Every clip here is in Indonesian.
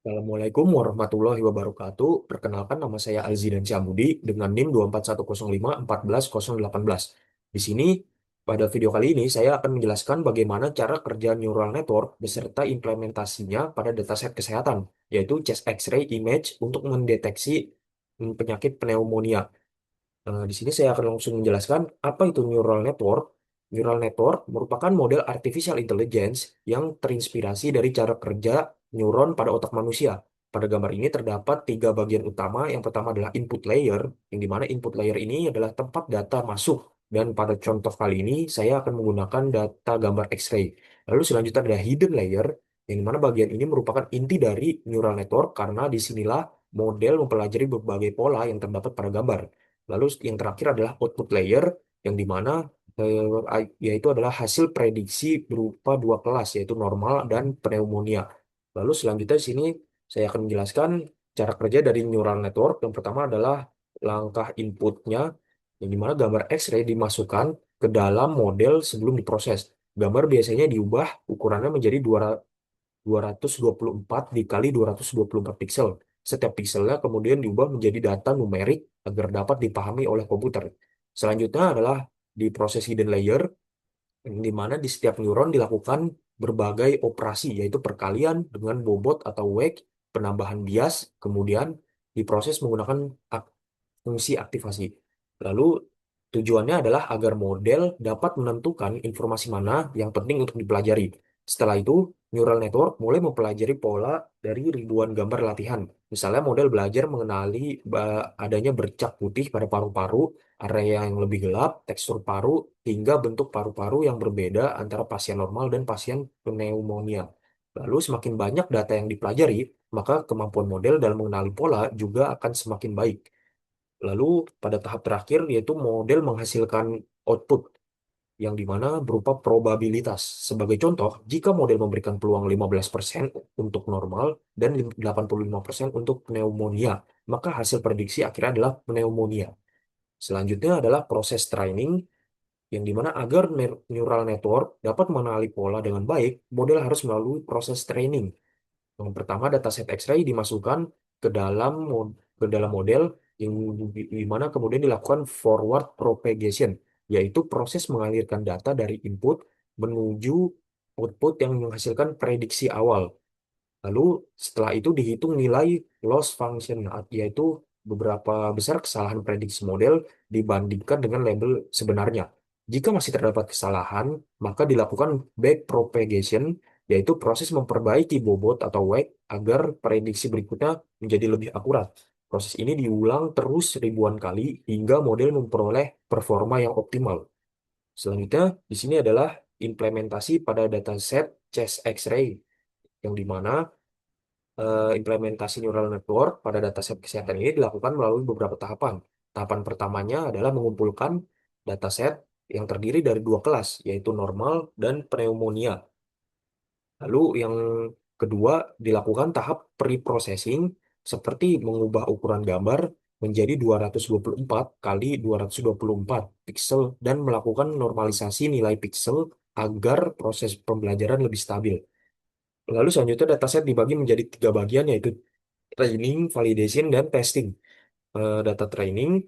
Assalamualaikum warahmatullahi wabarakatuh. Perkenalkan nama saya Alzidan Syambudi dengan NIM 24105 14018. Di sini, pada video kali ini saya akan menjelaskan bagaimana cara kerja neural network beserta implementasinya pada dataset kesehatan, yaitu chest X-ray image untuk mendeteksi penyakit pneumonia. Di sini saya akan langsung menjelaskan apa itu neural network. Neural network merupakan model artificial intelligence yang terinspirasi dari cara kerja neuron pada otak manusia. Pada gambar ini terdapat tiga bagian utama. Yang pertama adalah input layer, yang dimana input layer ini adalah tempat data masuk. Dan pada contoh kali ini saya akan menggunakan data gambar X-ray. Lalu selanjutnya ada hidden layer, yang dimana bagian ini merupakan inti dari neural network karena disinilah model mempelajari berbagai pola yang terdapat pada gambar. Lalu yang terakhir adalah output layer, yang dimana yaitu adalah hasil prediksi berupa dua kelas, yaitu normal dan pneumonia. Lalu selanjutnya di sini saya akan menjelaskan cara kerja dari neural network. Yang pertama adalah langkah inputnya, yang dimana gambar X-ray dimasukkan ke dalam model sebelum diproses. Gambar biasanya diubah ukurannya menjadi 224 dikali 224 pixel. Setiap pixelnya kemudian diubah menjadi data numerik agar dapat dipahami oleh komputer. Selanjutnya adalah di proses hidden layer, di mana di setiap neuron dilakukan berbagai operasi, yaitu perkalian dengan bobot atau wake, penambahan bias, kemudian diproses menggunakan fungsi aktivasi. Lalu tujuannya adalah agar model dapat menentukan informasi mana yang penting untuk dipelajari. Setelah itu, neural network mulai mempelajari pola dari ribuan gambar latihan. Misalnya model belajar mengenali adanya bercak putih pada paru-paru, area yang lebih gelap, tekstur paru, hingga bentuk paru-paru yang berbeda antara pasien normal dan pasien pneumonia. Lalu semakin banyak data yang dipelajari, maka kemampuan model dalam mengenali pola juga akan semakin baik. Lalu pada tahap terakhir yaitu model menghasilkan output yang dimana berupa probabilitas. Sebagai contoh, jika model memberikan peluang 15% untuk normal dan 85% untuk pneumonia, maka hasil prediksi akhirnya adalah pneumonia. Selanjutnya adalah proses training, yang dimana agar neural network dapat mengenali pola dengan baik, model harus melalui proses training. Yang pertama, dataset X-ray dimasukkan ke dalam ke dalam model, yang di mana kemudian dilakukan forward propagation, yaitu proses mengalirkan data dari input menuju output yang menghasilkan prediksi awal. Lalu setelah itu dihitung nilai loss function, yaitu beberapa besar kesalahan prediksi model dibandingkan dengan label sebenarnya. Jika masih terdapat kesalahan, maka dilakukan back propagation, yaitu proses memperbaiki bobot atau weight agar prediksi berikutnya menjadi lebih akurat. Proses ini diulang terus ribuan kali hingga model memperoleh performa yang optimal. Selanjutnya, di sini adalah implementasi pada dataset chest X-ray, yang dimana implementasi neural network pada dataset kesehatan ini dilakukan melalui beberapa tahapan. Tahapan pertamanya adalah mengumpulkan dataset yang terdiri dari dua kelas, yaitu normal dan pneumonia. Lalu yang kedua dilakukan tahap pre-processing, seperti mengubah ukuran gambar menjadi 224 kali 224 pixel dan melakukan normalisasi nilai pixel agar proses pembelajaran lebih stabil. Lalu selanjutnya dataset dibagi menjadi tiga bagian, yaitu training, validation, dan testing. Data training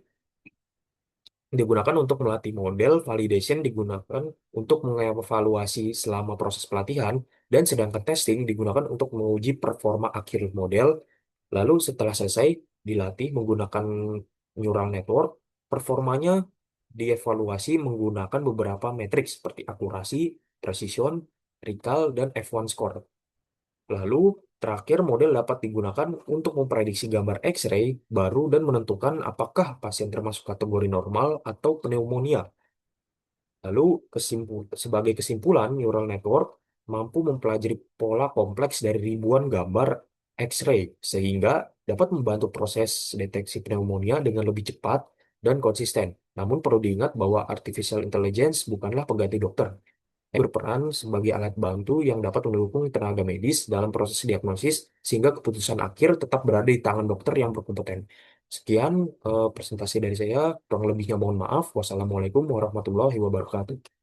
digunakan untuk melatih model, validation digunakan untuk mengevaluasi selama proses pelatihan, dan sedangkan testing digunakan untuk menguji performa akhir model. Lalu setelah selesai dilatih menggunakan neural network, performanya dievaluasi menggunakan beberapa metrik seperti akurasi, precision, recall, dan F1 score. Lalu, terakhir model dapat digunakan untuk memprediksi gambar X-ray baru dan menentukan apakah pasien termasuk kategori normal atau pneumonia. Lalu, sebagai kesimpulan, neural network mampu mempelajari pola kompleks dari ribuan gambar X-ray sehingga dapat membantu proses deteksi pneumonia dengan lebih cepat dan konsisten. Namun perlu diingat bahwa artificial intelligence bukanlah pengganti dokter, berperan sebagai alat bantu yang dapat mendukung tenaga medis dalam proses diagnosis sehingga keputusan akhir tetap berada di tangan dokter yang berkompeten. Sekian presentasi dari saya, kurang lebihnya mohon maaf. Wassalamualaikum warahmatullahi wabarakatuh.